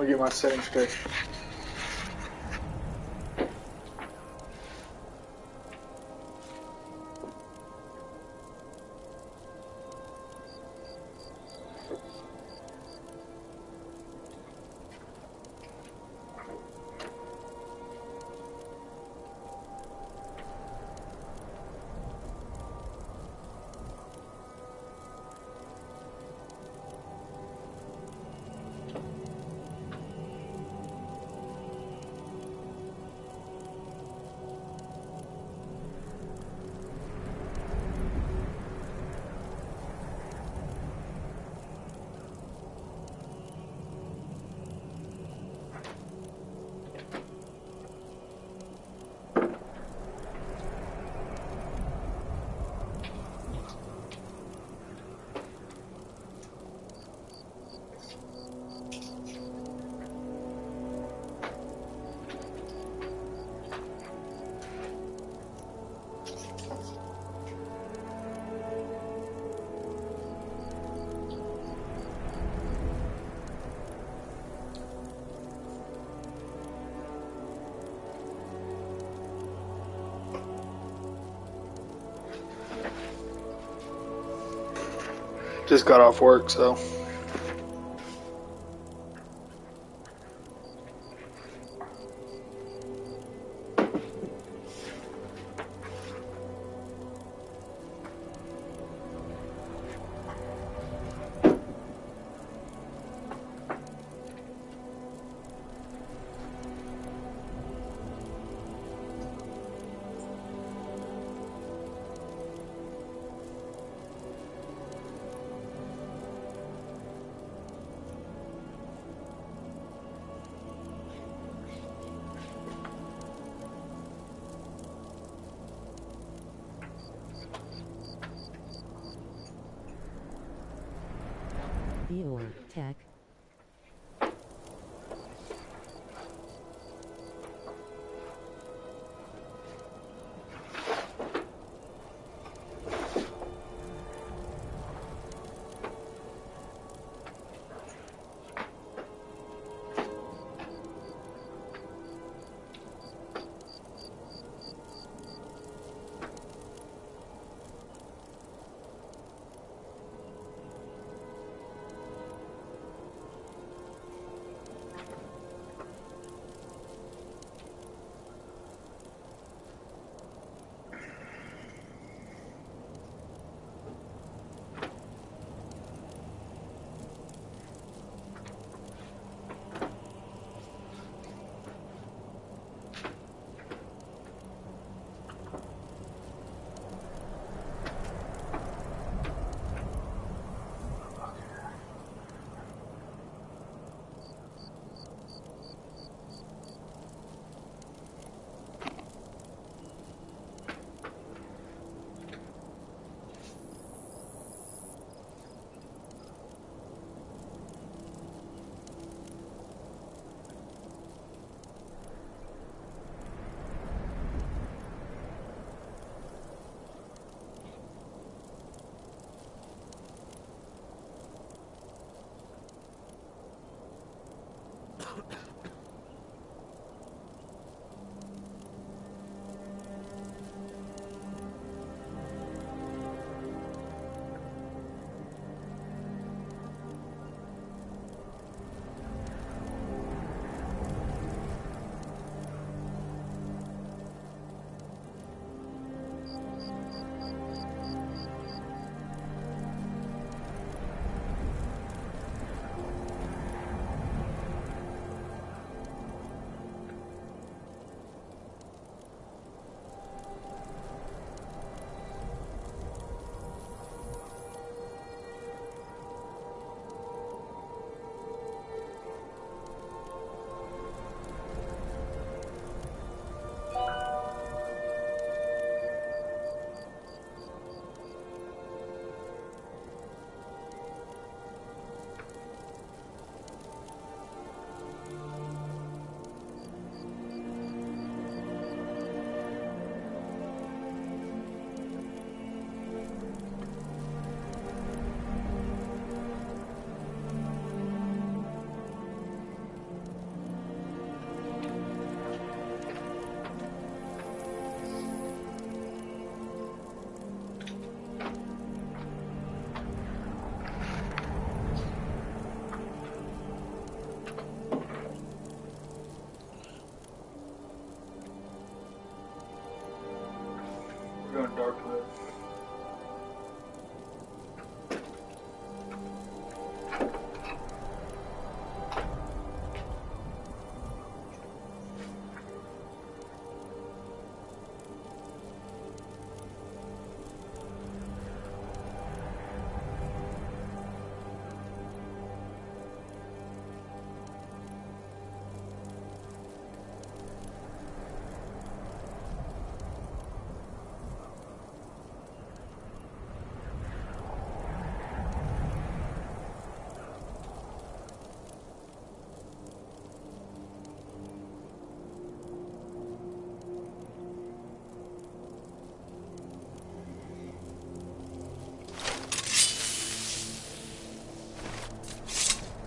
me get my settings straight. Just got off work, so. Viewer tech.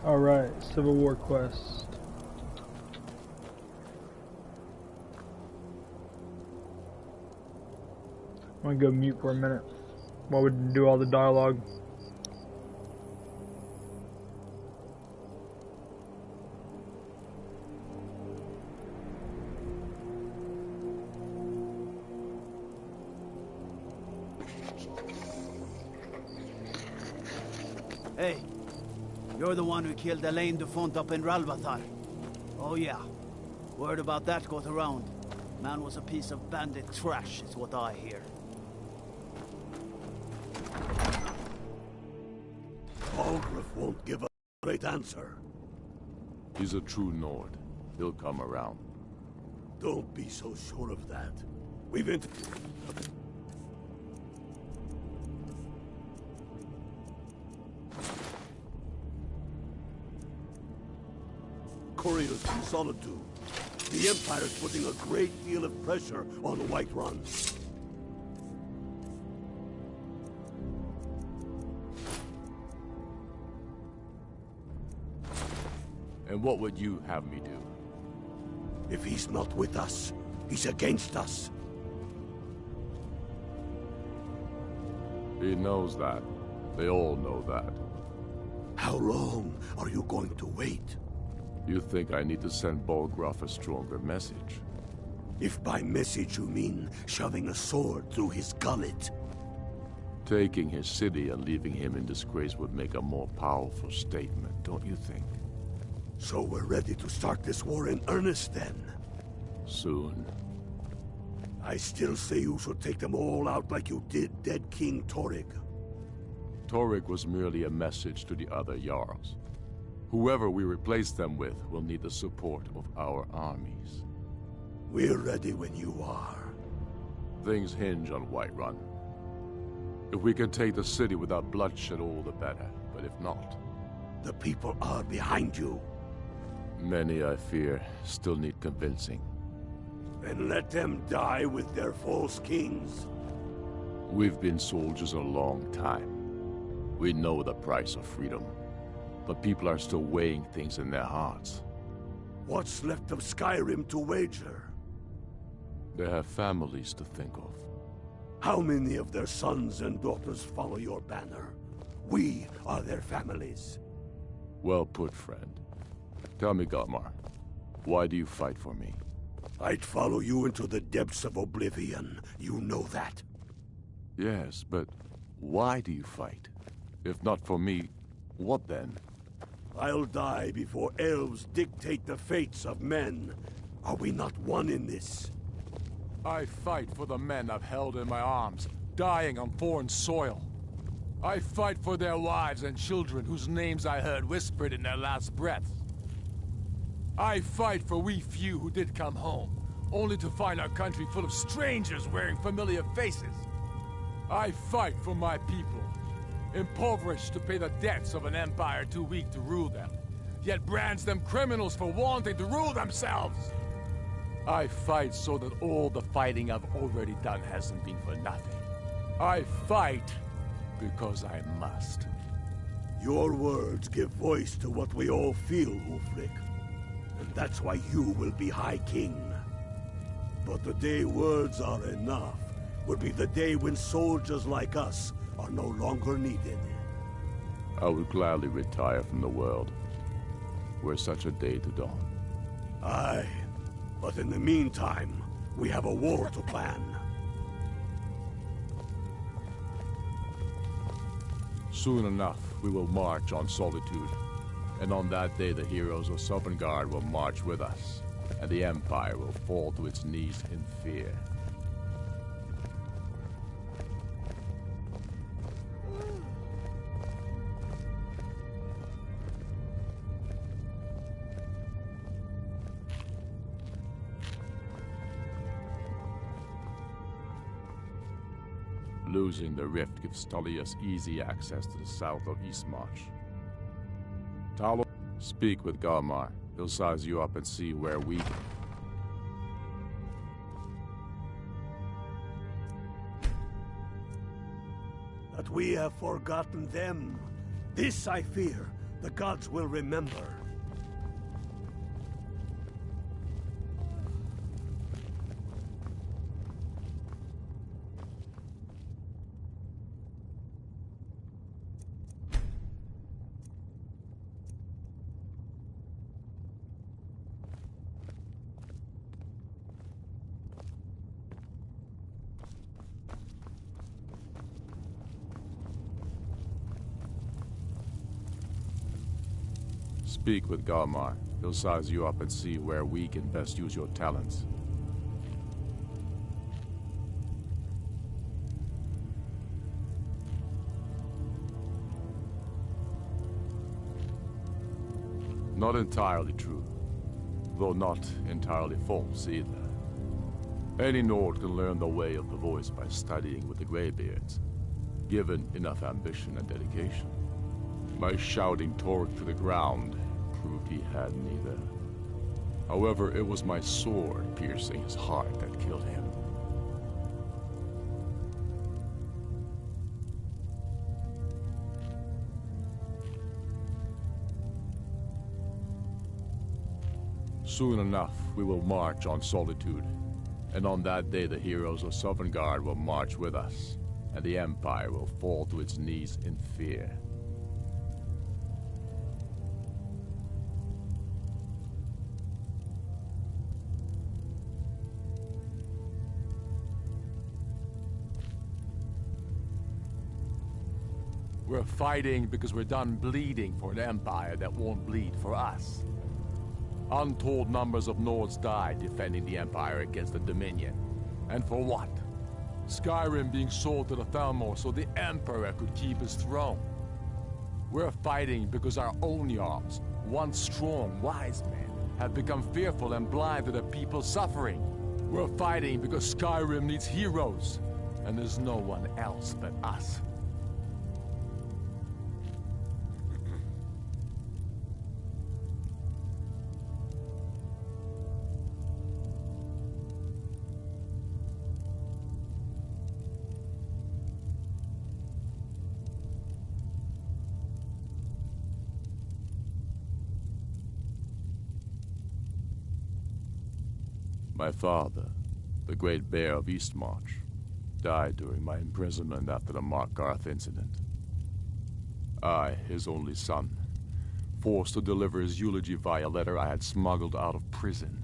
Alright, Civil War quest. I'm gonna go mute for a minute while we do all the dialogue. Hey, you're the one who killed Elaine Defont up in Ralvathar. Oh yeah, word about that got around. Man was a piece of bandit trash, is what I hear. Algrif won't give a straight answer. He's a true Nord. He'll come around. Don't be so sure of that. We've couriers from Solitude. The Empire's putting a great deal of pressure on Whiterun. And what would you have me do? If he's not with us, he's against us. He knows that. They all know that. How long are you going to wait? You think I need to send Bolgraf a stronger message? If by message you mean shoving a sword through his gullet. Taking his city and leaving him in disgrace would make a more powerful statement, don't you think? So we're ready to start this war in earnest then? Soon. I still say you should take them all out like you did dead King Torrig. Torrig was merely a message to the other Jarls. Whoever we replace them with will need the support of our armies. We're ready when you are. Things hinge on Whiterun. If we can take the city without bloodshed, all the better. But if not... The people are behind you. Many, I fear, still need convincing. Then let them die with their false kings. We've been soldiers a long time. We know the price of freedom. But people are still weighing things in their hearts. What's left of Skyrim to wager? They have families to think of. How many of their sons and daughters follow your banner? We are their families. Well put, friend. Tell me, Galmar, why do you fight for me? I'd follow you into the depths of oblivion. You know that. Yes, but why do you fight? If not for me, what then? I'll die before elves dictate the fates of men. Are we not one in this? I fight for the men I've held in my arms, dying on foreign soil. I fight for their wives and children whose names I heard whispered in their last breaths. I fight for we few who did come home, only to find our country full of strangers wearing familiar faces. I fight for my people, impoverished to pay the debts of an empire too weak to rule them, yet brands them criminals for wanting to rule themselves. I fight so that all the fighting I've already done hasn't been for nothing. I fight because I must. Your words give voice to what we all feel, Ulfric. And that's why you will be High King. But the day words are enough will be the day when soldiers like us are no longer needed. I would gladly retire from the world, were such a day to dawn. Aye, but in the meantime, we have a war to plan. Soon enough, we will march on Solitude. And on that day, the heroes of Sovngarde will march with us, and the Empire will fall to its knees in fear. Losing the rift gives Tullius easy access to the south of Eastmarch. Talo, speak with Galmar. He'll size you up and see where we... That we have forgotten them. This, I fear, The gods will remember. Speak with Galmar. He'll size you up and see where we can best use your talents. Not entirely true, though not entirely false either. Any Nord can learn the way of the voice by studying with the Greybeards, given enough ambition and dedication. My shouting Torque to the ground proved he had neither. However, it was my sword piercing his heart that killed him. Soon enough, we will march on Solitude, and on that day the heroes of Sovngarde will march with us, and the Empire will fall to its knees in fear. We're fighting because we're done bleeding for an empire that won't bleed for us. Untold numbers of Nords died defending the empire against the Dominion. And for what? Skyrim being sold to the Thalmor so the Emperor could keep his throne. We're fighting because our own Jarls, once strong, wise men, have become fearful and blind to the people's suffering. We're fighting because Skyrim needs heroes, and there's no one else but us. My father, the Great Bear of Eastmarch, died during my imprisonment after the Markarth incident. I, his only son, forced to deliver his eulogy via letter I had smuggled out of prison,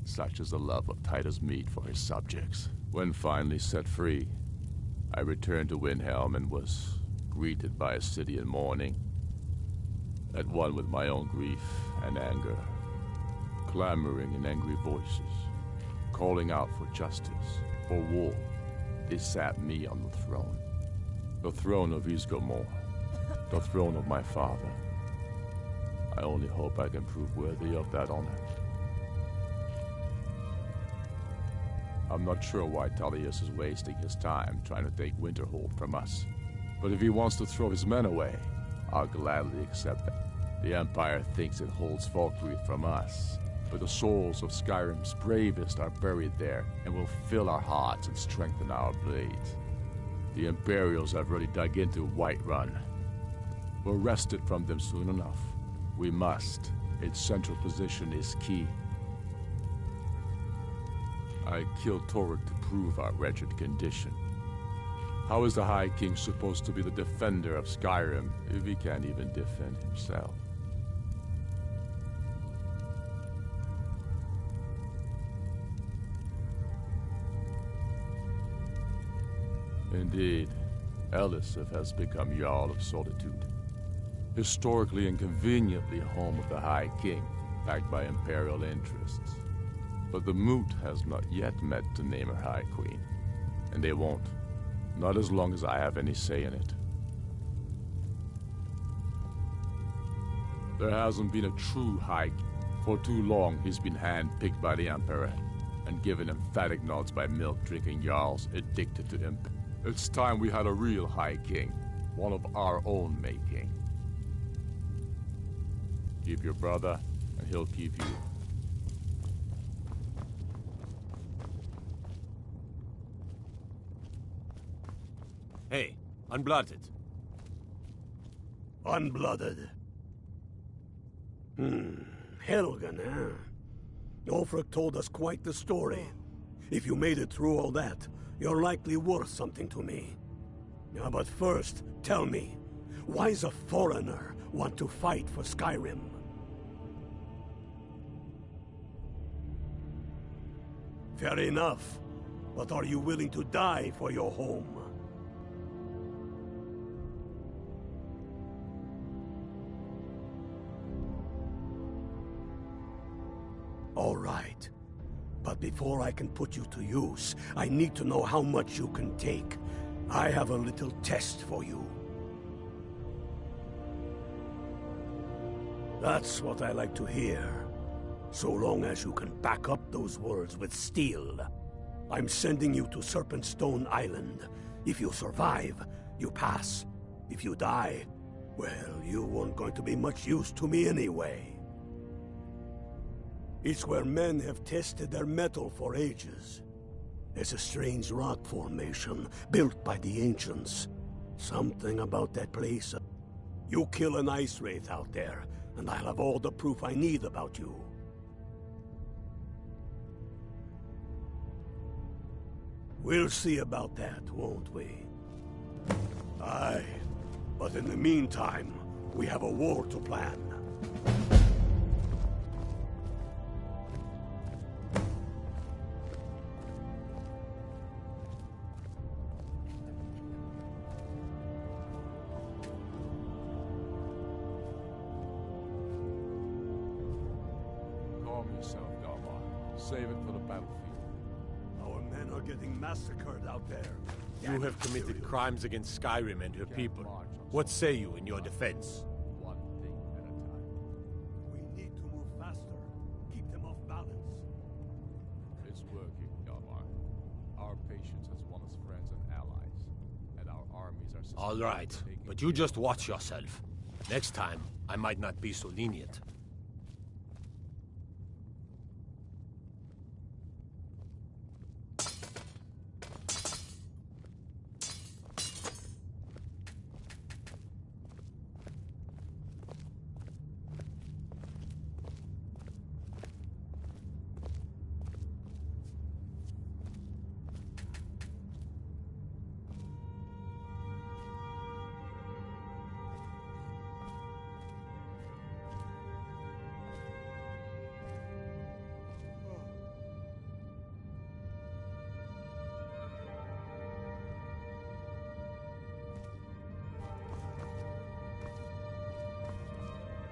such is the love of Titus meat for his subjects. When finally set free, I returned to Windhelm and was greeted by a city in mourning, at one with my own grief and anger, clamoring in angry voices, calling out for justice, for war. They sat me on the throne of Ysgramor, the throne of my father. I only hope I can prove worthy of that honor. I'm not sure why Tullius is wasting his time trying to take Winterhold from us, but if he wants to throw his men away, I'll gladly accept that. The Empire thinks it holds Falkreath from us, but the souls of Skyrim's bravest are buried there and will fill our hearts and strengthen our blades. The Imperials have already dug into Whiterun. We'll wrest it from them soon enough. We must. Its central position is key. I killed Toruk to prove our wretched condition. How is the High King supposed to be the defender of Skyrim if he can't even defend himself? Indeed, Elisif has become Jarl of Solitude. Historically and conveniently home of the High King, backed by Imperial interests. But the Moot has not yet met to name her High Queen. And they won't. Not as long as I have any say in it. There hasn't been a true High King. For too long, he's been hand-picked by the Emperor, and given emphatic nods by milk-drinking Jarls addicted to imp. It's time we had a real High King, one of our own making. Keep your brother, and he'll keep you. Hey, Unblooded. Unblooded. Helgen, huh? Ulfric told us quite the story. If you made it through all that, you're likely worth something to me. Now, but first, tell me, why does a foreigner want to fight for Skyrim? Fair enough, but are you willing to die for your home? All right. But before I can put you to use, I need to know how much you can take. I have a little test for you. That's what I like to hear. So long as you can back up those words with steel. I'm sending you to Serpentstone Island. If you survive, you pass. If you die, well, you weren't going to be much use to me anyway. It's where men have tested their metal for ages. There's a strange rock formation built by the ancients. Something about that place. You kill an ice wraith out there, and I'll have all the proof I need about you. We'll see about that, won't we? Aye. But in the meantime, we have a war to plan. Calm yourself, Dalmar. Save it for the battlefield. Our men are getting massacred out there. You have committed crimes against Skyrim and her people. What say you in your defense? One thing at a time. We need to move faster. Keep them off balance. It's working, Dalmar. Our patience has won us friends and allies, and our armies are... All right, but you just watch yourself. Next time, I might not be so lenient.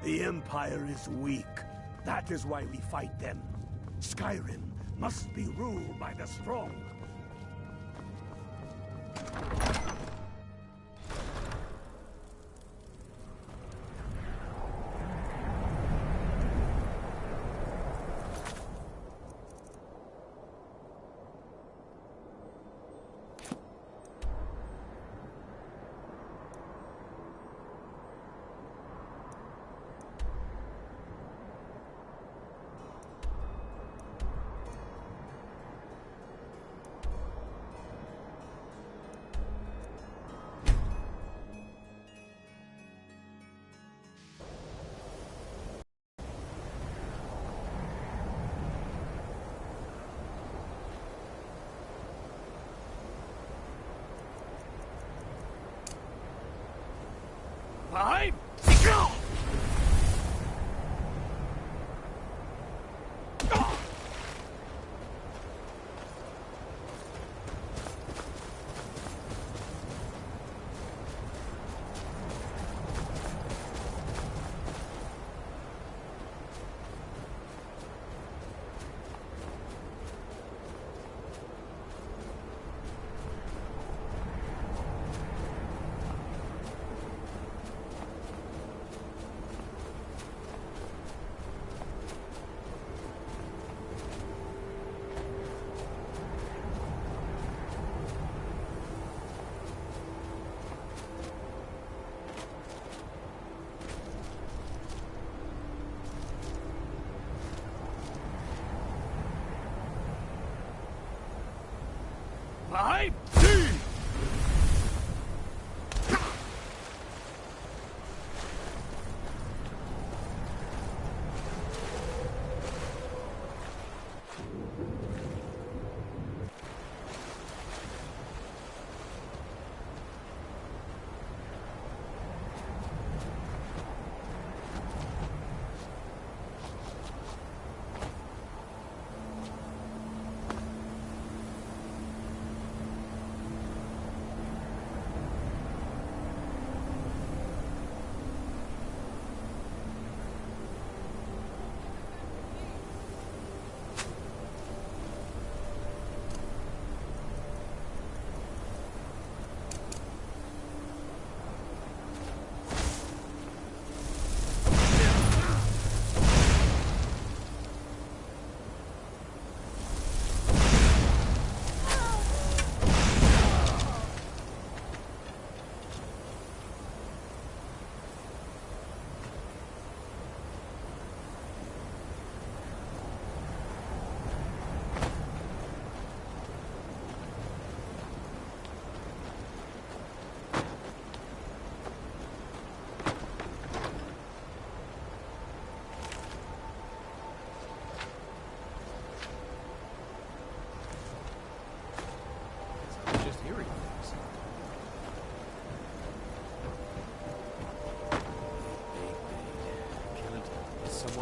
The Empire is weak. That is why we fight them. Skyrim must be ruled by the strong. Five, go!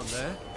Someone there?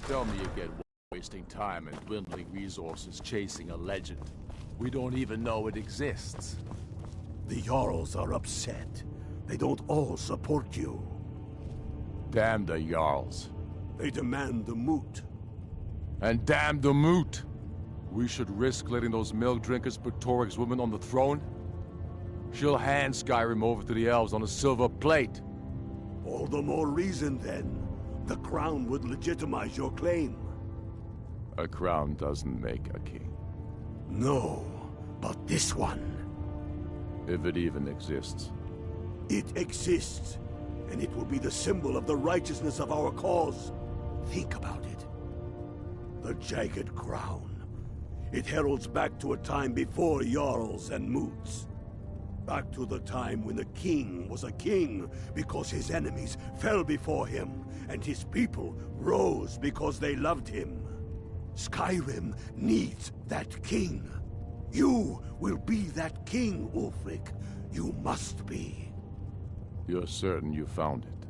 Tell me again, wasting time and dwindling resources chasing a legend. We don't even know it exists. The Jarls are upset. They don't all support you. Damn the Jarls. They demand the moot. And damn the moot! We should risk letting those milk drinkers put Toryg's woman on the throne? She'll hand Skyrim over to the elves on a silver plate. All the more reason, then. The crown would legitimize your claim. A crown doesn't make a king. No, but this one. If it even exists. It exists, and it will be the symbol of the righteousness of our cause. Think about it. The jagged crown. It heralds back to a time before Jarls and Moots. Back to the time when the king was a king because his enemies fell before him, and his people rose because they loved him. Skyrim needs that king. You will be that king, Ulfric. You must be. You're certain you found it?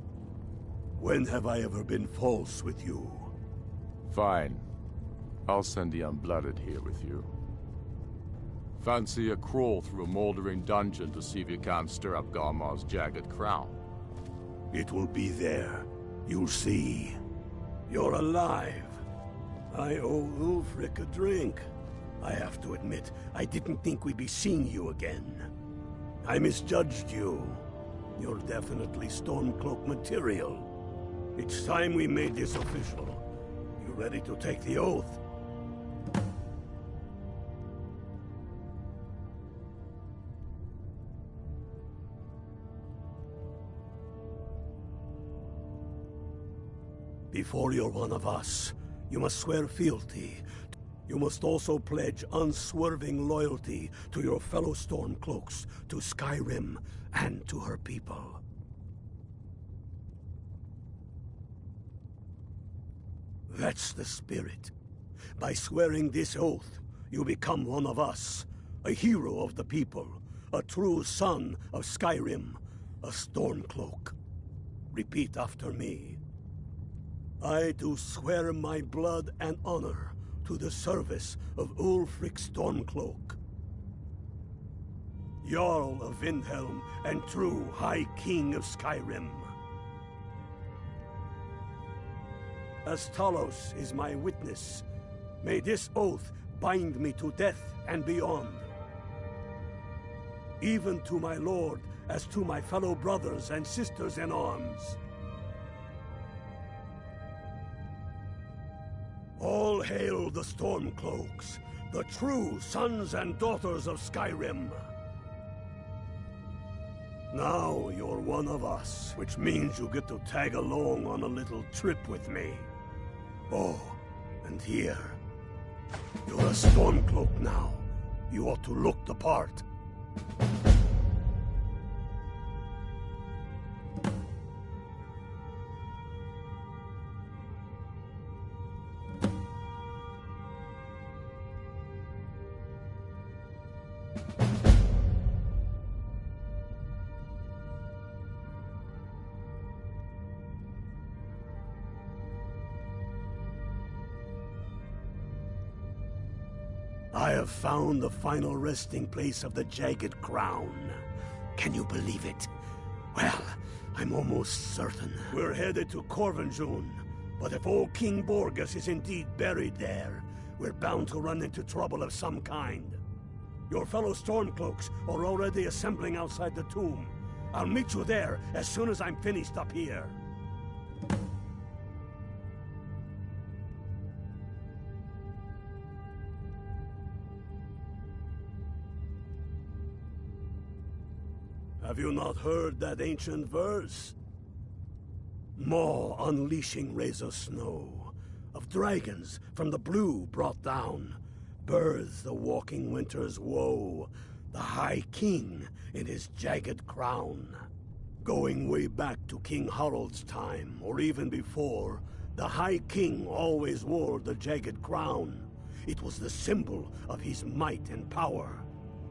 When have I ever been false with you? Fine. I'll send the Unblooded here with you. Fancy a crawl through a moldering dungeon to see if you can't stir up Garmar's jagged crown. It will be there. You'll see. You're alive. I owe Ulfric a drink. I have to admit, I didn't think we'd be seeing you again. I misjudged you. You're definitely Stormcloak material. It's time we made this official. You ready to take the oath? Before you're one of us, you must swear fealty. You must also pledge unswerving loyalty to your fellow Stormcloaks, to Skyrim, and to her people. That's the spirit. By swearing this oath, you become one of us, a hero of the people, a true son of Skyrim, a Stormcloak. Repeat after me. I do swear my blood and honor to the service of Ulfric Stormcloak, Jarl of Windhelm and true High King of Skyrim. As Talos is my witness, may this oath bind me to death and beyond. Even to my lord, as to my fellow brothers and sisters in arms. All hail the Stormcloaks, the true sons and daughters of Skyrim. Now you're one of us, which means you get to tag along on a little trip with me. Oh, and here. You're a Stormcloak now. You ought to look the part. I have found the final resting place of the Jagged Crown. Can you believe it? Well, I'm almost certain. We're headed to Corvinjun, but if old King Borgus is indeed buried there, we're bound to run into trouble of some kind. Your fellow Stormcloaks are already assembling outside the tomb. I'll meet you there as soon as I'm finished up here. Have you not heard that ancient verse? Maw unleashing rays of snow, of dragons from the blue brought down, births the walking winter's woe, the High King in his jagged crown. Going way back to King Harald's time, or even before, the High King always wore the jagged crown. It was the symbol of his might and power.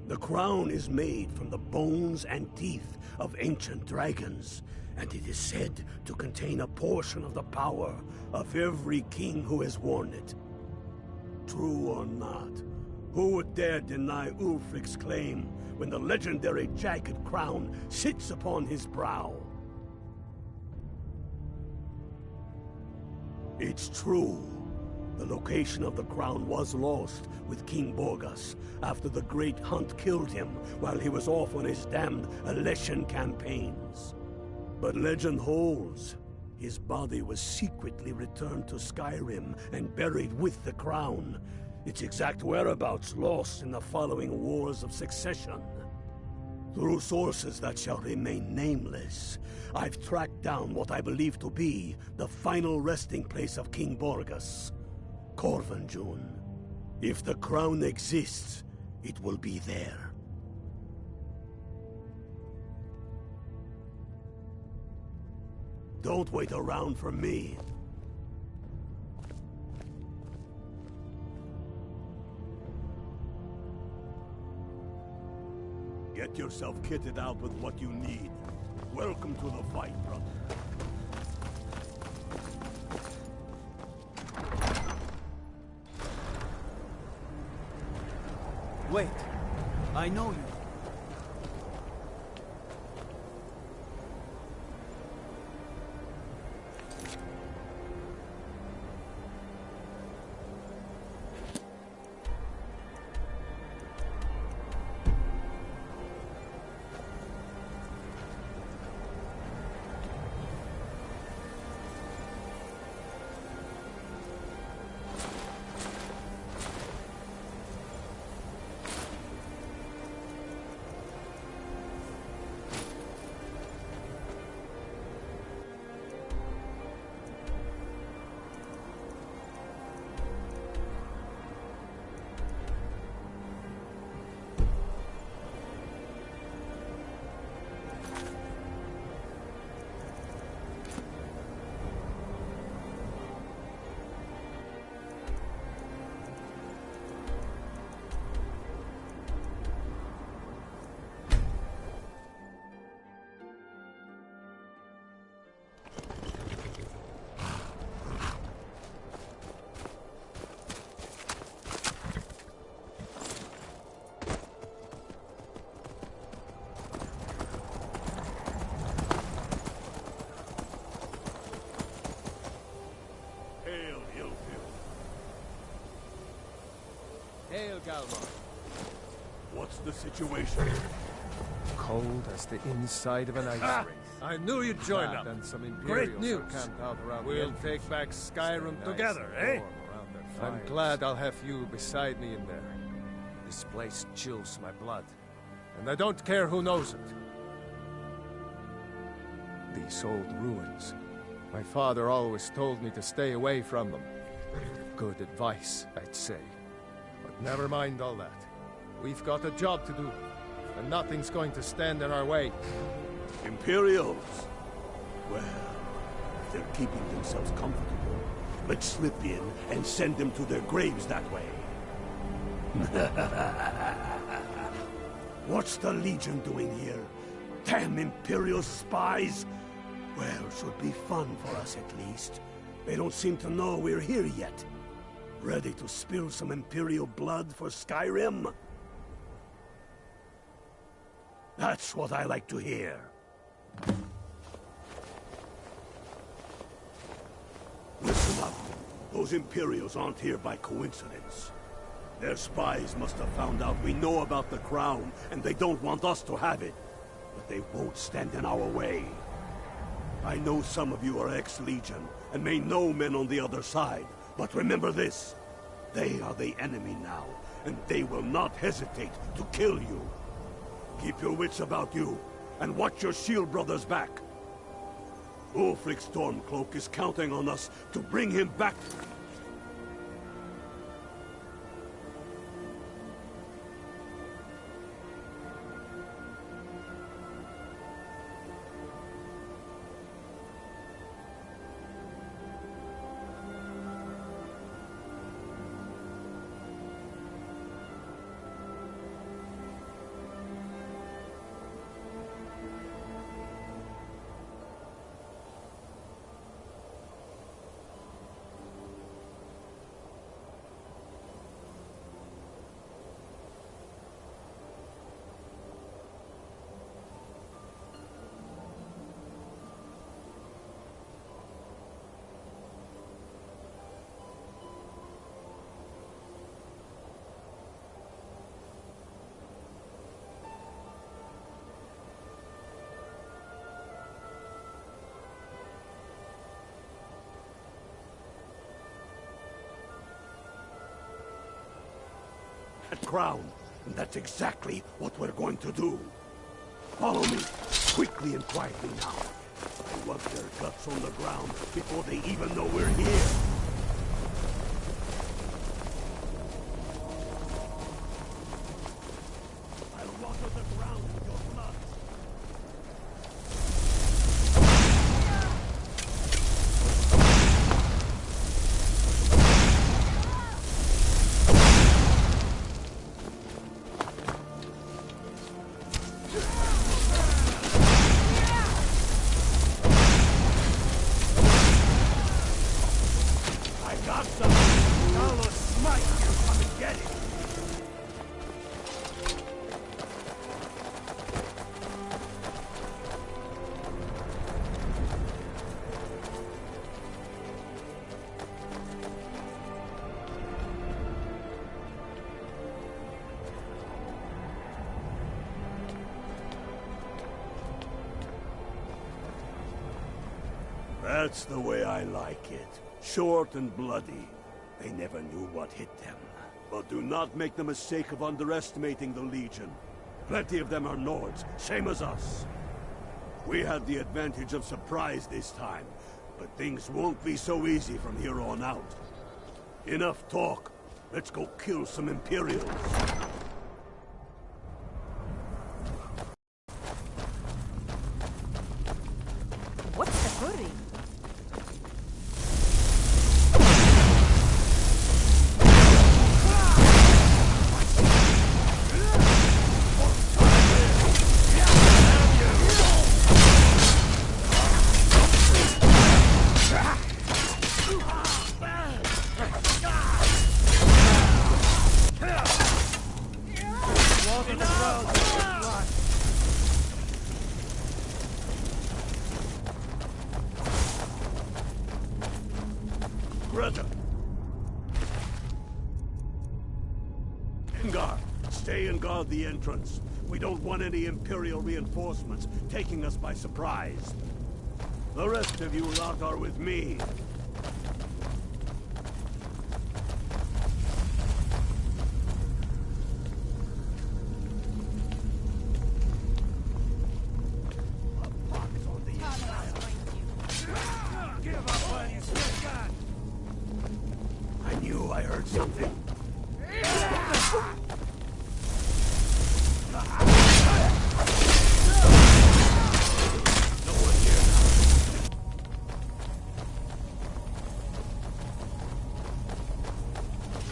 The crown is made from the bones and teeth of ancient dragons, and it is said to contain a portion of the power of every king who has worn it. True or not, who would dare deny Ulfric's claim when the legendary jagged crown sits upon his brow? It's true. The location of the crown was lost with King Borgus after the Great Hunt killed him while he was off on his damned Alessian campaigns. But legend holds, his body was secretly returned to Skyrim and buried with the crown, its exact whereabouts lost in the following Wars of Succession. Through sources that shall remain nameless, I've tracked down what I believe to be the final resting place of King Borgus. Corvinjun. If the crown exists, it will be there. Don't wait around for me. Get yourself kitted out with what you need. Welcome to the fight, brother. Wait, I know you. Kalmar. What's the situation? Cold as the inside of an ice rink. I knew you'd join up. And some Great Imperials news. are camped out around We'll the take back Skyrim Nice together, and eh? warm around their I'm glad I'll have you beside me in there. This place chills my blood. And I don't care who knows it. These old ruins. My father always told me to stay away from them. Good advice, I'd say. But never mind all that. We've got a job to do, and nothing's going to stand in our way. Imperials? Well, if they're keeping themselves comfortable, let's slip in and send them to their graves that way. What's the Legion doing here? Damn Imperial spies! Well, should be fun for us at least. They don't seem to know we're here yet. Ready to spill some Imperial blood for Skyrim? That's what I like to hear. Listen up. Those Imperials aren't here by coincidence. Their spies must have found out we know about the crown, and they don't want us to have it. But they won't stand in our way. I know some of you are ex-Legion, and may know men on the other side. But remember this. They are the enemy now, and they will not hesitate to kill you. Keep your wits about you, and watch your shield brothers back. Ulfric Stormcloak is counting on us to bring him back. That crown, and that's exactly what we're going to do. Follow me, quickly and quietly now. I want their guts on the ground before they even know we're here. I'll water the ground with your blood. That's the way I like it. Short and bloody. They never knew what hit them. But do not make the mistake of underestimating the Legion. Plenty of them are Nords, same as us. We had the advantage of surprise this time, but things won't be so easy from here on out. Enough talk. Let's go kill some Imperials. What's the hurry? guard the entrance. We don't want any Imperial reinforcements taking us by surprise. The rest of you lot are with me. I knew I heard something.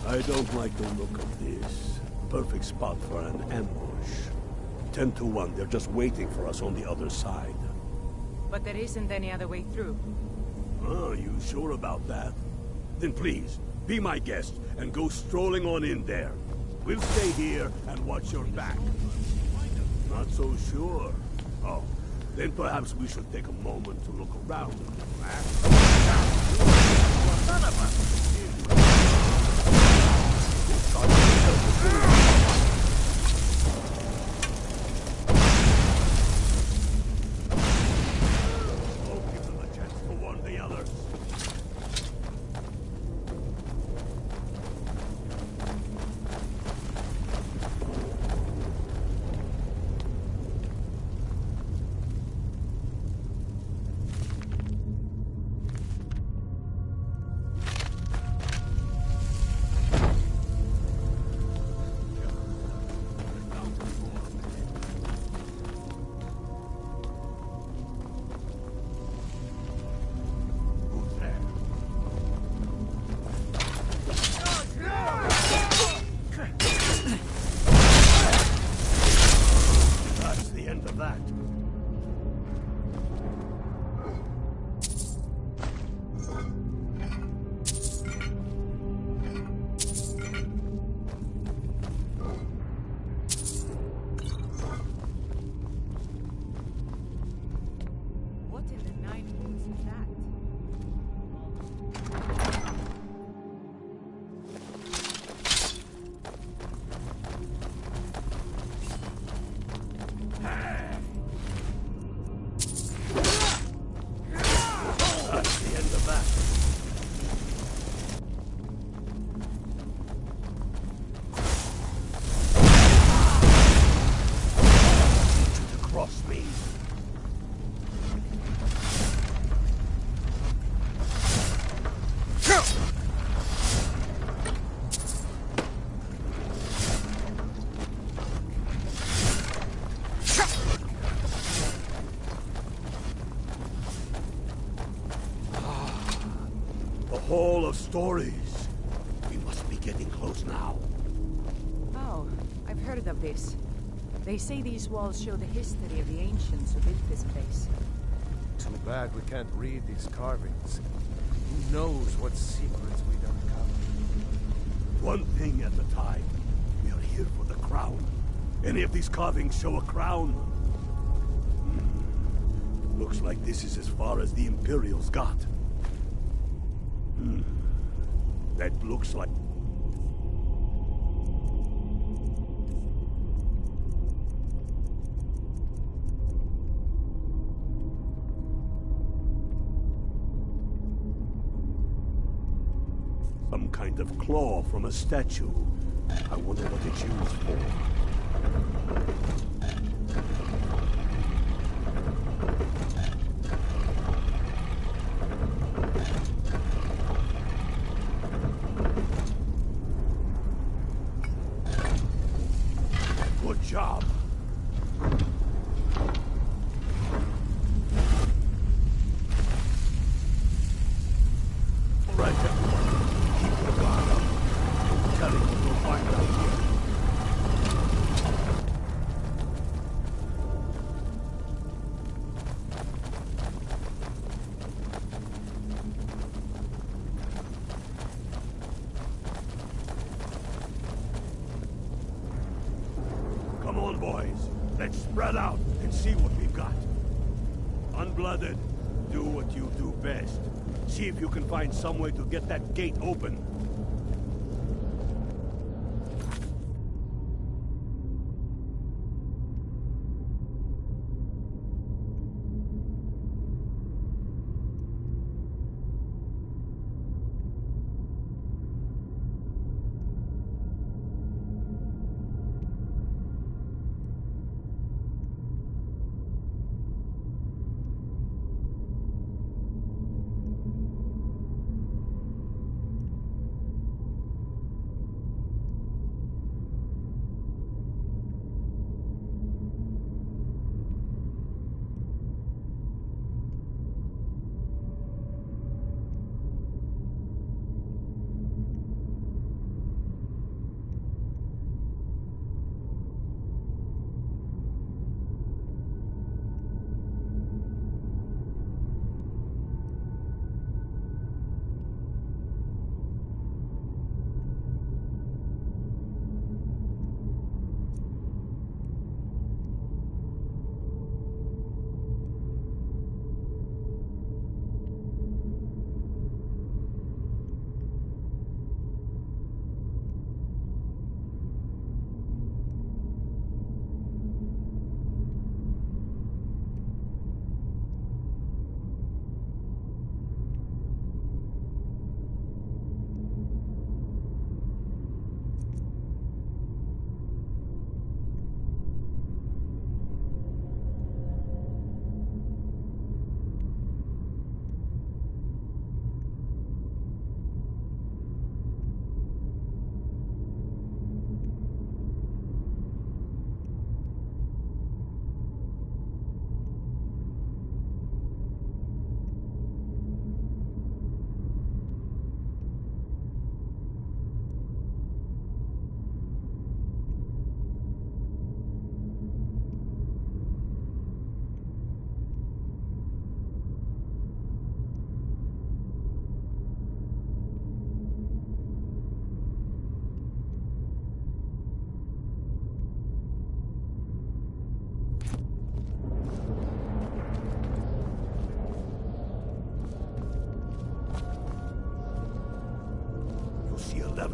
I don't like the look of this. Perfect spot for an ambush. 10 to 1, they're just waiting for us on the other side. But there isn't any other way through. Oh, you sure about that? Then please, be my guest and go strolling on in there. We'll stay here and watch your back. Not so sure. Oh, then perhaps we should take a moment to look around. None of us. Hall of Stories. We must be getting close now. Oh, I've heard of this. They say these walls show the history of the ancients who built this place. Too bad we can't read these carvings. Who knows what secrets we'd uncover? One thing at a time. We are here for the crown. Any of these carvings show a crown? Looks like this is as far as the Imperials got. That looks like... some kind of claw from a statue. I wonder what it's used for. Good job. All right, everyone. Keep your guard up. I'm telling you, we'll find out here. Come on, boys. Let's spread out and see what we've got. Unblooded, do what you do best. See if you can find some way to get that gate open.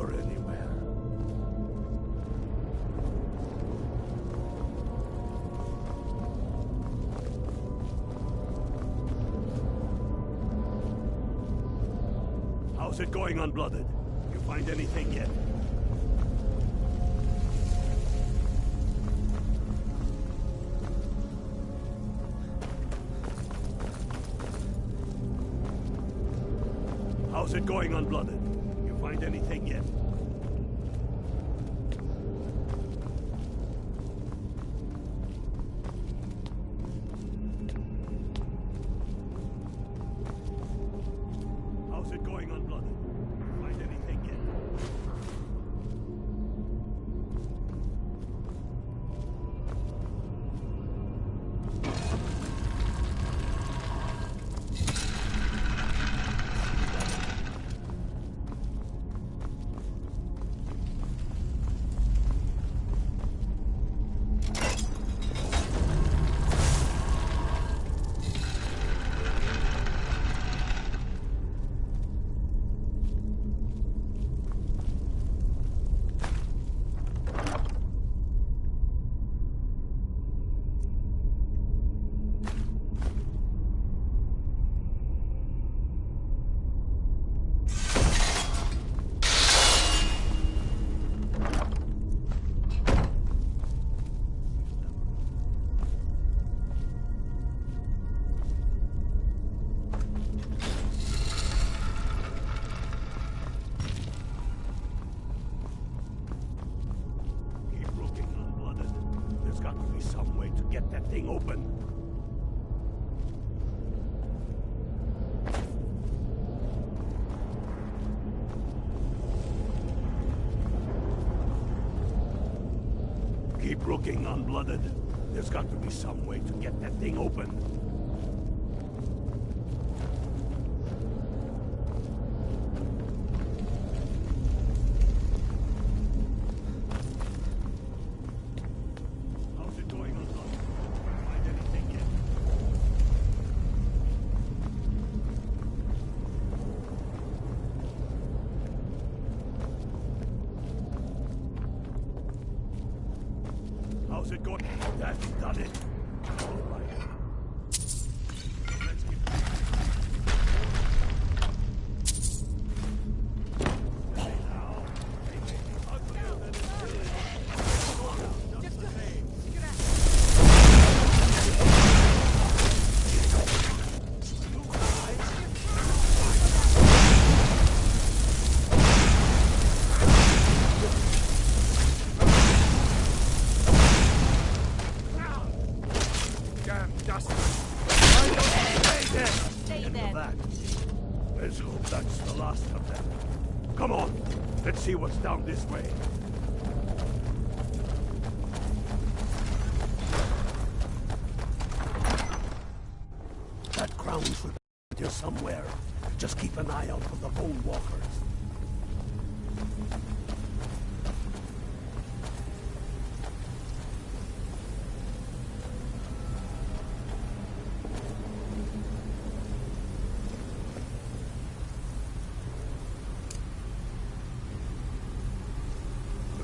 never anywhere. How's it going, Unblooded? You find anything yet? How's it going, Unblooded? You find anything yet? How's it going, Unblooded? You find anything yet? Some way to get that thing open. Keep looking, Unblooded. There's got to be some way to get that thing open. How's it going? That's done it. All right. Let's get... Hey now. Uglier than it is. Just the same. Let's hope that's the last of them. Come on, let's see what's down this way. That crown should be here somewhere. Just keep an eye out for the bone walkers.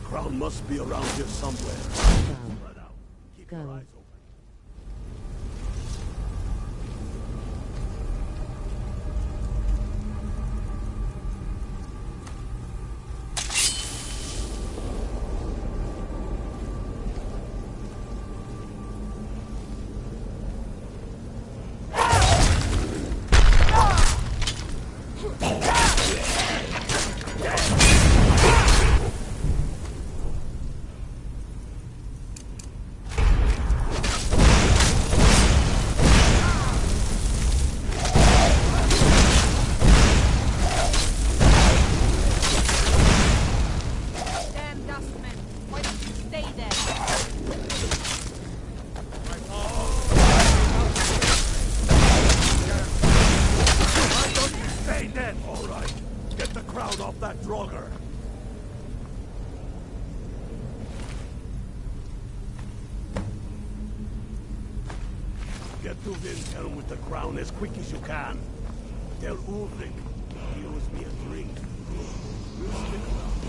Crown must be around here somewhere. Spread out. Keep your eyes open. Off that Draugr. Get to Windhelm with the crown as quick as you can. Tell Ulrich he owes me a drink. We'll stick around.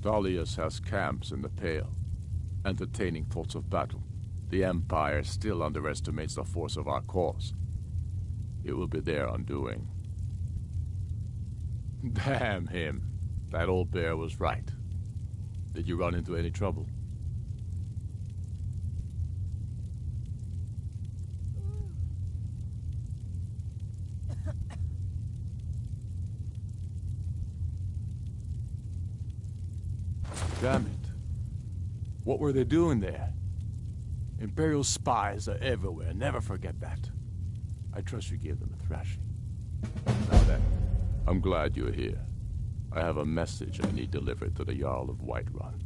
Dalius has camps in the Pale, entertaining thoughts of battle. The Empire still underestimates the force of our cause. It will be their undoing. Damn him. That old bear was right. Did you run into any trouble? Damn it. What were they doing there? Imperial spies are everywhere. Never forget that. I trust you gave them a thrashing. Now then, I'm glad you're here. I have a message I need delivered to the Jarl of Whiterun.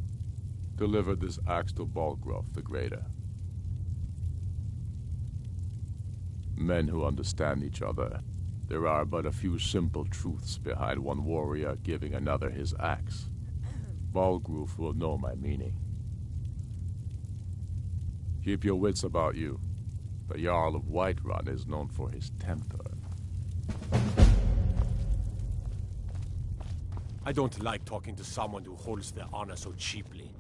Deliver this axe to Balgruuf the Greater. Men who understand each other. There are but a few simple truths behind one warrior giving another his axe. Balgruuf will know my meaning. Keep your wits about you. The Jarl of Whiterun is known for his temper. I don't like talking to someone who holds their honor so cheaply.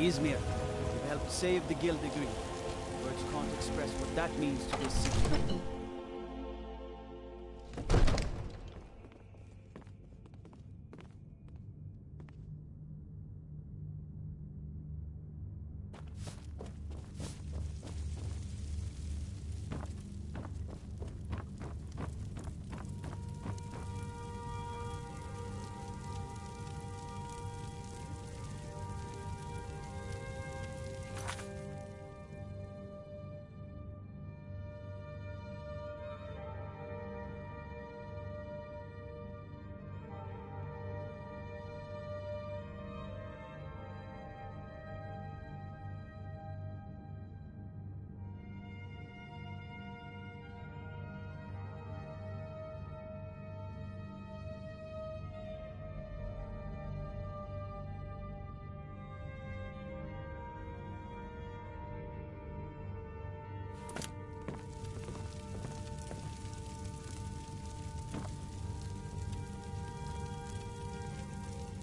Izmir, you've helped save the Guild Degree. Words can't express what that means to this city.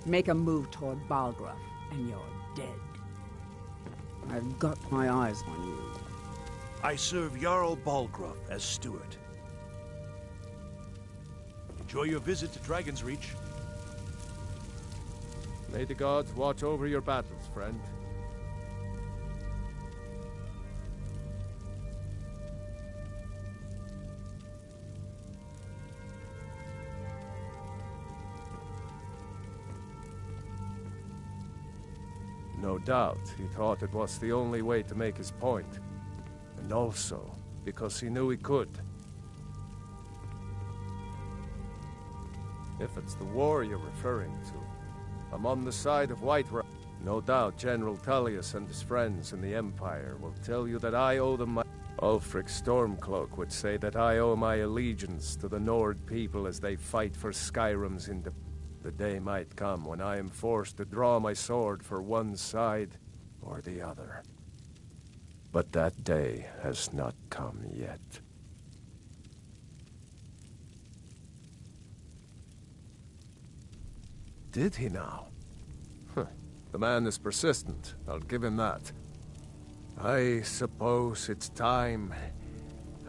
Make a move toward Balgraf, and you're dead. I've got my eyes on you. I serve Jarl Balgraf as steward. Enjoy your visit to Dragon's Reach. May the gods watch over your battles, friend. No doubt, he thought it was the only way to make his point. And also, because he knew he could. If it's the war you're referring to, I'm on the side of Whiterun. No doubt General Tullius and his friends in the Empire will tell you that I owe them my... Ulfric Stormcloak would say that I owe my allegiance to the Nord people as they fight for Skyrim's independence. The day might come when I am forced to draw my sword for one side or the other. But that day has not come yet. Did he now? Huh. The man is persistent, I'll give him that. I suppose it's time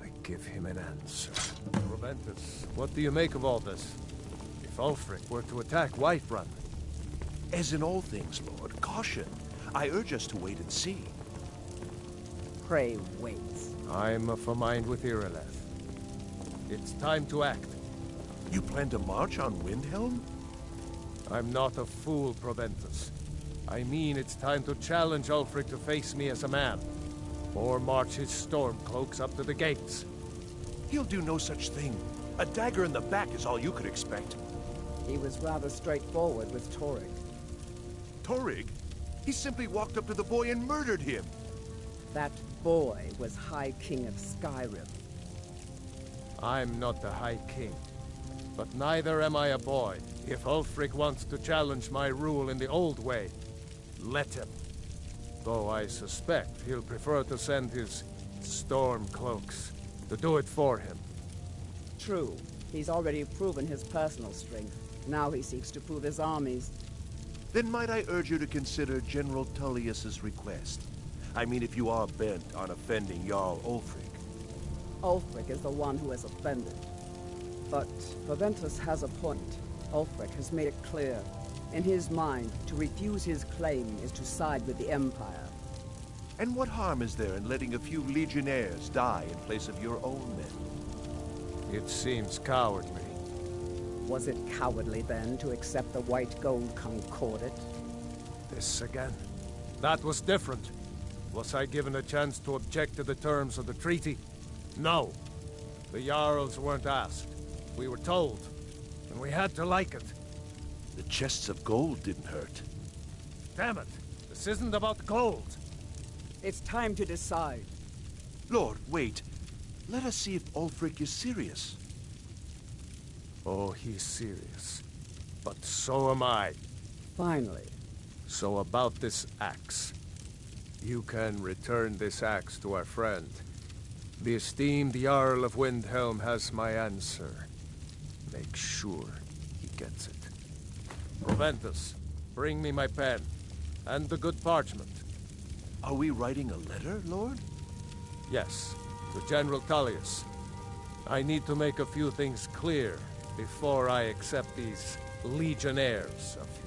I give him an answer. Proventus, what do you make of all this? If Ulfric were to attack Whiterun... As in all things, Lord, caution. I urge us to wait and see. Pray waits. I'm of a mind with Irileth. It's time to act. You plan to march on Windhelm? I'm not a fool, Proventus. I mean it's time to challenge Ulfric to face me as a man. Or march his Stormcloaks up to the gates. He'll do no such thing. A dagger in the back is all you could expect. He was rather straightforward with Torrig. Torrig? He simply walked up to the boy and murdered him. That boy was High King of Skyrim. I'm not the High King. But neither am I a boy. If Ulfric wants to challenge my rule in the old way, let him. Though I suspect he'll prefer to send his Stormcloaks to do it for him. True. He's already proven his personal strength. Now he seeks to prove his armies. Then might I urge you to consider General Tullius's request? I mean, if you are bent on offending Jarl Ulfric. Ulfric is the one who has offended. But Proventus has a point. Ulfric has made it clear. In his mind, to refuse his claim is to side with the Empire. And what harm is there in letting a few legionnaires die in place of your own men? It seems cowardly. Was it cowardly, then, to accept the white gold concordat? This again. That was different. Was I given a chance to object to the terms of the treaty? No. The Jarls weren't asked. We were told. And we had to like it. The chests of gold didn't hurt. Damn it! This isn't about gold! It's time to decide. Lord, wait. Let us see if Ulfric is serious. Oh, he's serious. But so am I. Finally. So about this axe. You can return this axe to our friend. The esteemed Jarl of Windhelm has my answer. Make sure he gets it. Proventus, bring me my pen. And the good parchment. Are we writing a letter, Lord? Yes, to General Tullius. I need to make a few things clear before I accept these legionnaires of his.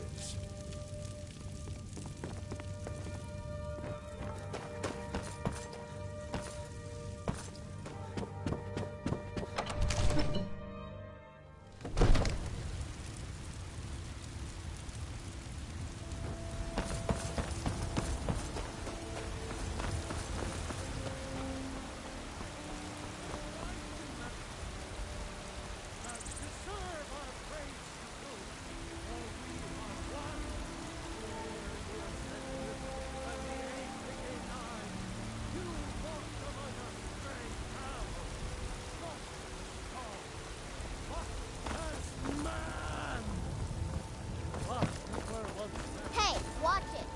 Hey, watch it!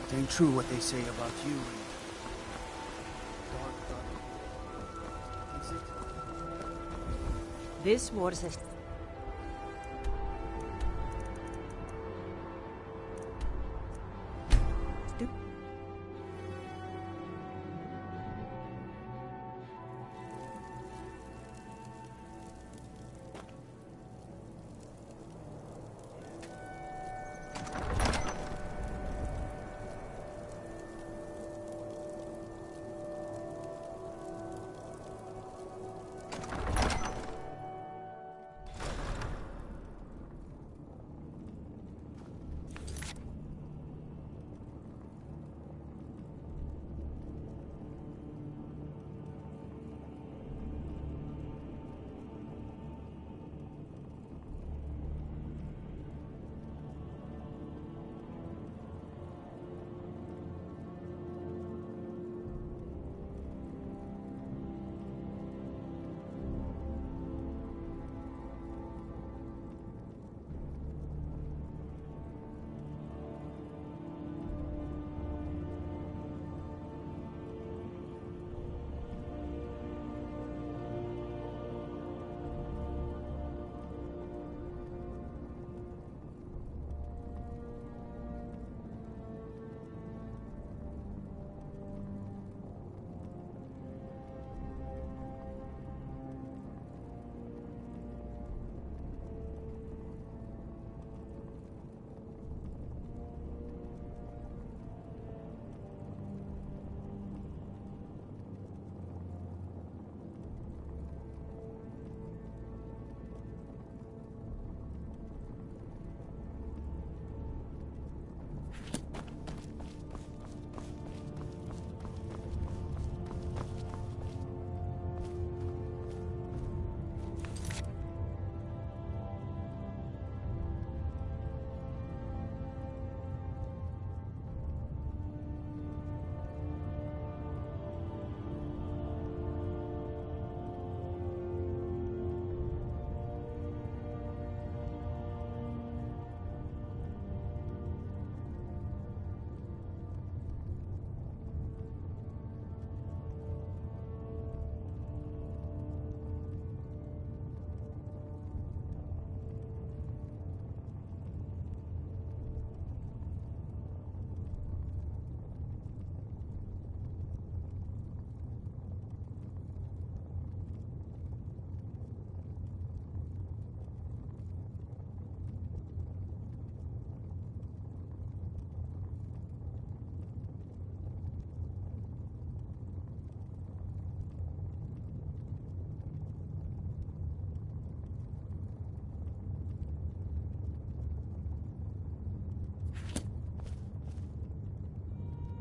It ain't true what they say about you and... Dark, is it? This was a...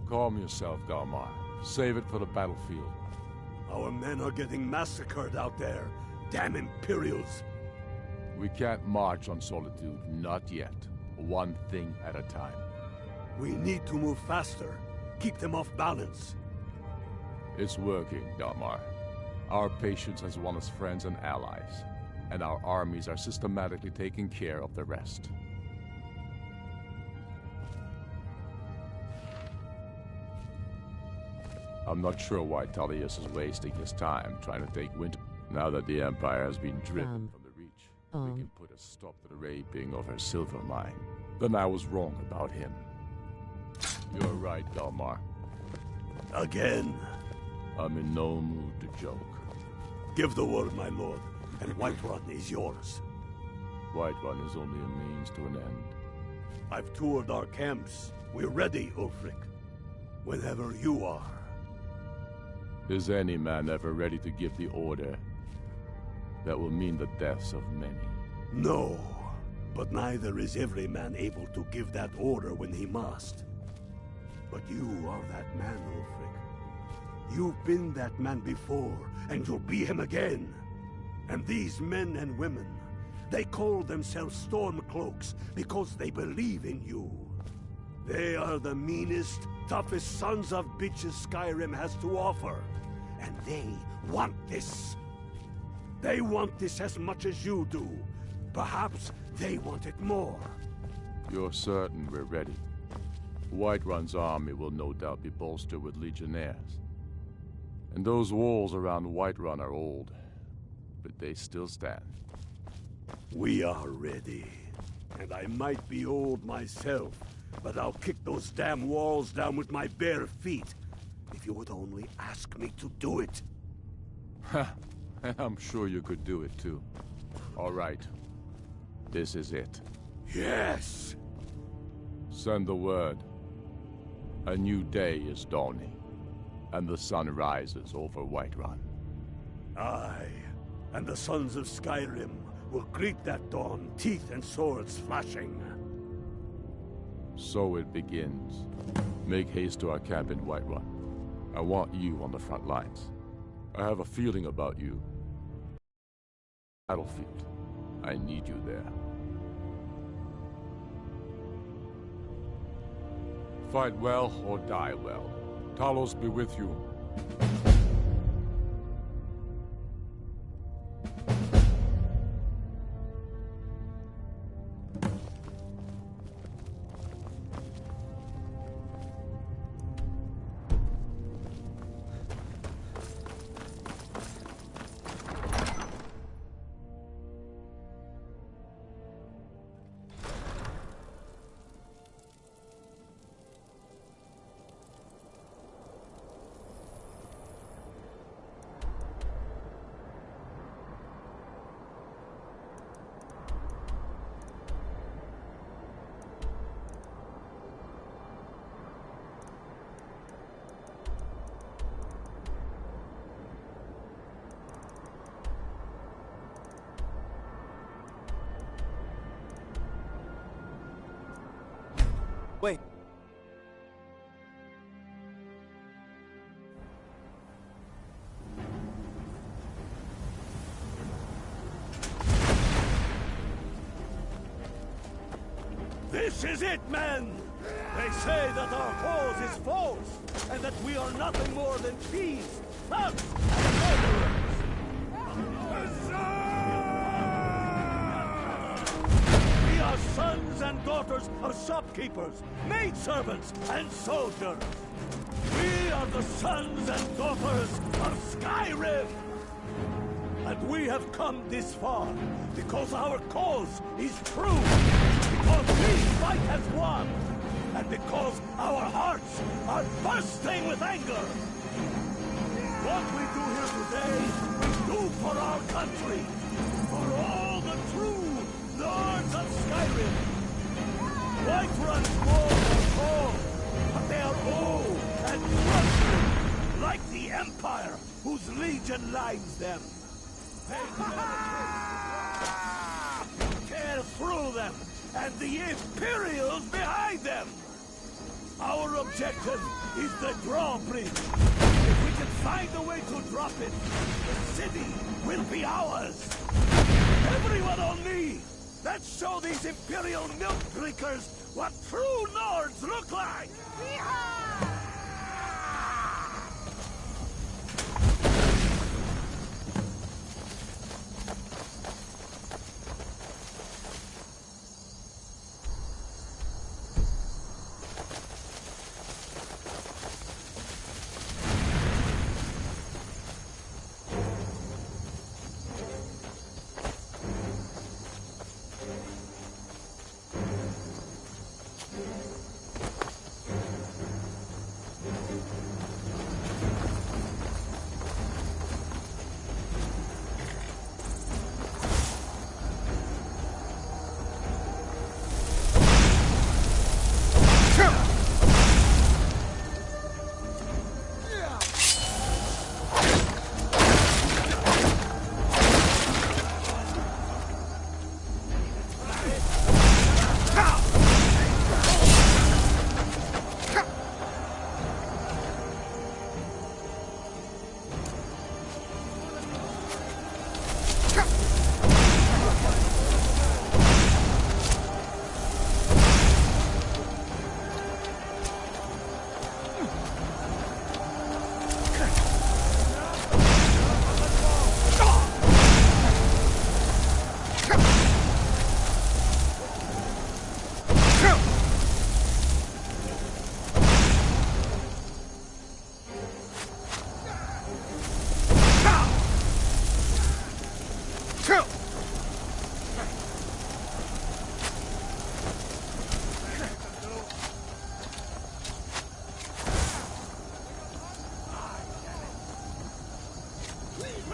Calm yourself, Dalmar. Save it for the battlefield. Our men are getting massacred out there. Damn Imperials! We can't march on Solitude, not yet. One thing at a time. We need to move faster. Keep them off balance. It's working, Dalmar. Our patience has won us friends and allies, and our armies are systematically taking care of the rest. I'm not sure why Tullius is wasting his time trying to take Winter. Now that the Empire has been driven from the Reach, we can put a stop to the raping of her silver mine. Then I was wrong about him. You're right, Dalmar. Again? I'm in no mood to joke. Give the word, my lord, and Whiterun is yours. Whiterun is only a means to an end. I've toured our camps. We're ready, Ulfric. Whenever you are. Is any man ever ready to give the order that will mean the deaths of many? No, but neither is every man able to give that order when he must. But you are that man, Ulfric. You've been that man before, and you'll be him again. And these men and women, they call themselves Stormcloaks because they believe in you. They are the meanest, toughest sons of bitches Skyrim has to offer. And they want this. They want this as much as you do. Perhaps they want it more. You're certain we're ready? Whiterun's army will no doubt be bolstered with legionnaires. And those walls around Whiterun are old. but they still stand. We are ready. And I might be old myself, but I'll kick those damn walls down with my bare feet. If you would only ask me to do it. Ha! I'm sure you could do it too. All right. This is it. Yes! Send the word. A new day is dawning, and the sun rises over Whiterun. Aye, and the sons of Skyrim will greet that dawn, teeth and swords flashing. So it begins. Make haste to our camp in Whiterun. I want you on the front lines. I have a feeling about you. Battlefield. I need you there. Fight well or die well. Talos be with you. Wait. This is it, men! They say that our cause is false, and that we are nothing more than thieves, thugs, and murderers! We are sons and daughters of shopkeepers, maidservants, and soldiers! We are the sons and daughters of Skyrim! And we have come this far because our cause is true! Because we fight as one! And because our hearts are bursting with anger! What we do here today, we do for our country! For all the true lords of Skyrim! Whiterun's walls are tall, but they are old and trusted, like the Empire whose legion lines them! They tear through them, and the Imperials behind them! Our objective is the drawbridge. If we can find a way to drop it, the city will be ours! Everyone on me! Let's show these Imperial milk drinkers what true lords look like!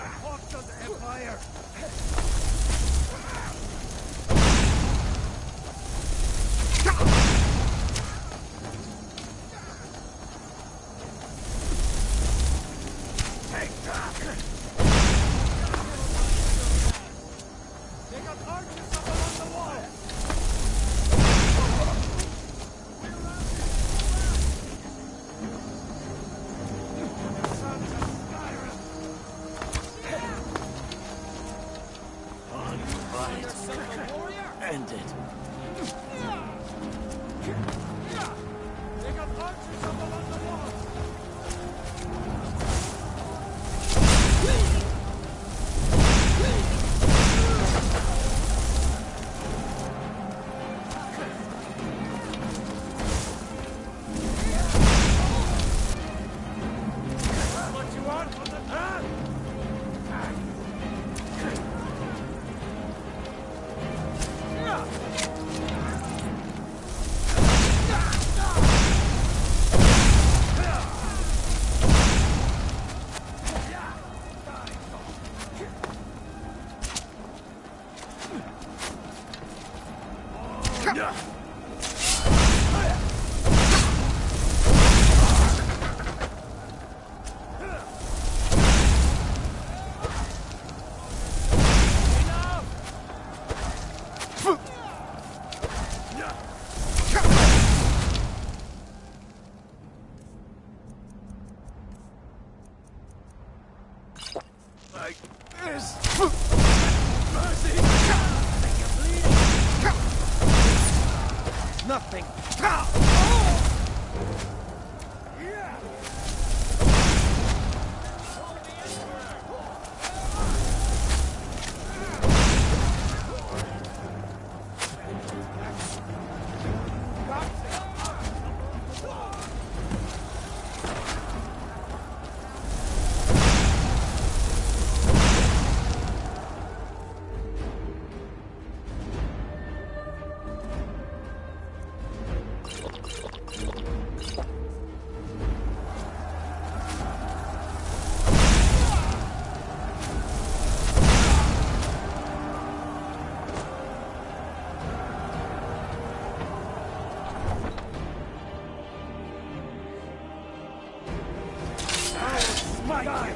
Hawks of the Empire! They got archers up along the wall! Sons of Skyrim! Unfight. End it. They got archers up along the wall! What you want from the man? Like this. Mercy. You're bleeding. Nothing. My God!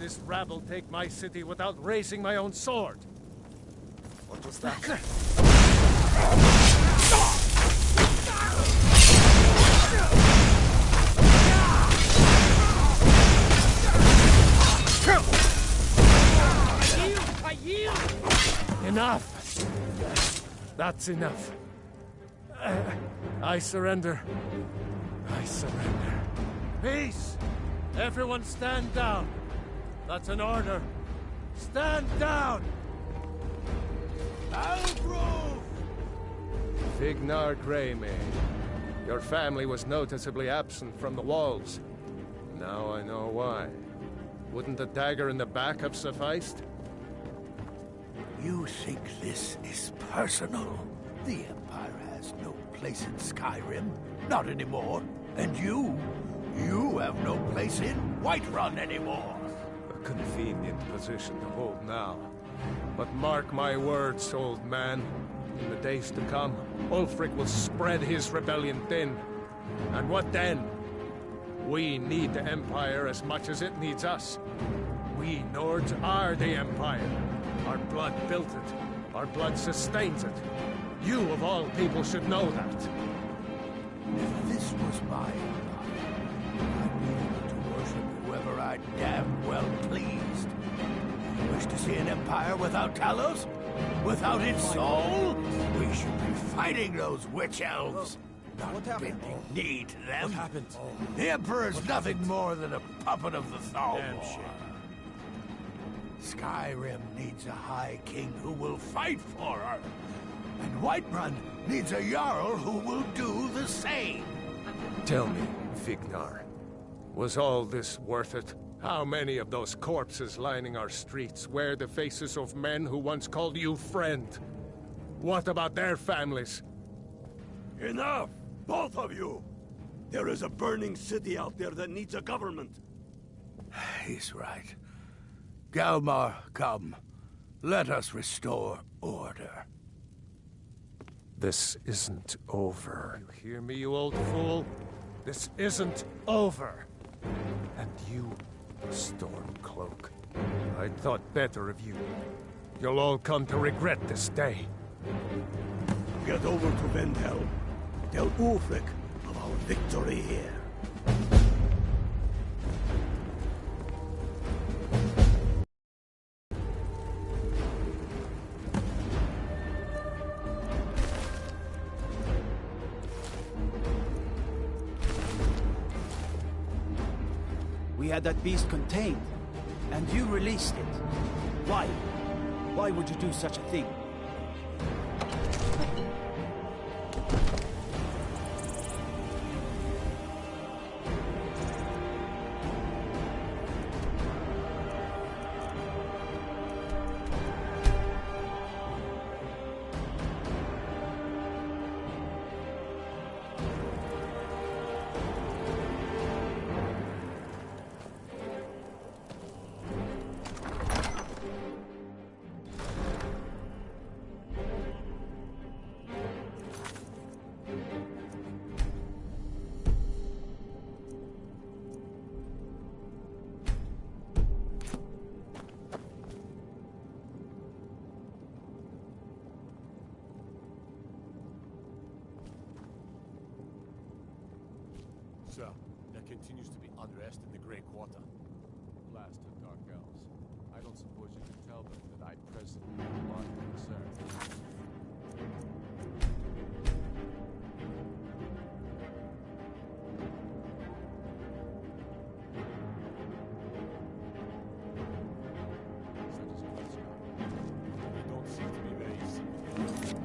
this rabble take my city without raising my own sword. What was that? Enough! That's enough. I surrender. I surrender. Peace! Everyone stand down. That's an order. Stand down! Algrove! Vignar Greymane. Your family was noticeably absent from the walls. Now I know why. Wouldn't the dagger in the back have sufficed? You think this is personal? The Empire has no place in Skyrim. Not anymore. And you have no place in Whiterun anymore. A convenient position to hold now. But mark my words, old man. In the days to come, Ulfric will spread his rebellion thin. And what then? We need the Empire as much as it needs us. We Nords are the Empire. Our blood built it. Our blood sustains it. You, of all people, should know that. If this was my empire, I'd be able to worship whoever I damn well pleased. You wish to see an empire without Talos? Without its soul? We should be fighting those witch elves. Not bending knee to them. What happened? The Emperor's nothing more than a puppet of the Thalmor. Damn shame. Skyrim needs a High King who will fight for her. And Whiterun needs a Jarl who will do the same. Tell me, Vignar, was all this worth it? How many of those corpses lining our streets wear the faces of men who once called you friend? What about their families? Enough! Both of you! There is a burning city out there that needs a government. He's right. Galmar, come. Let us restore order. This isn't over. You hear me, you old fool? This isn't over. And you, Stormcloak, I thought better of you. You'll all come to regret this day. Get over to Vendel. Tell Ulfric of our victory here. We had that beast contained, and you released it. Why? Why would you do such a thing? Sir, there continues to be unrest in the Grey Quarter. Blast of Dark Elves. I don't suppose you can tell them that I presently have a lot of concern. They don't seem to be very sympathetic.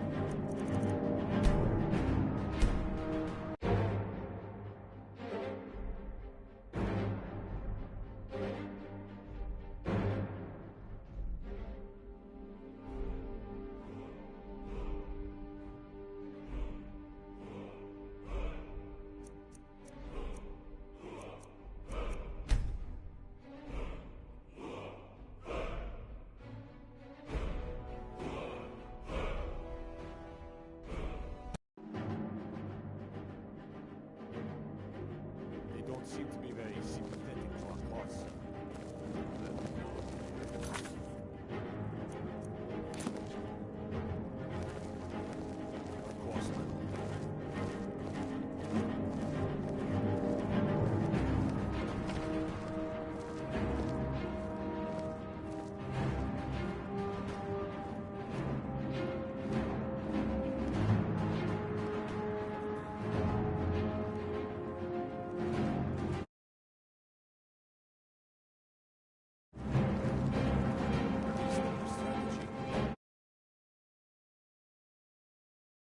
They don't seem to be very sympathetic to our cause.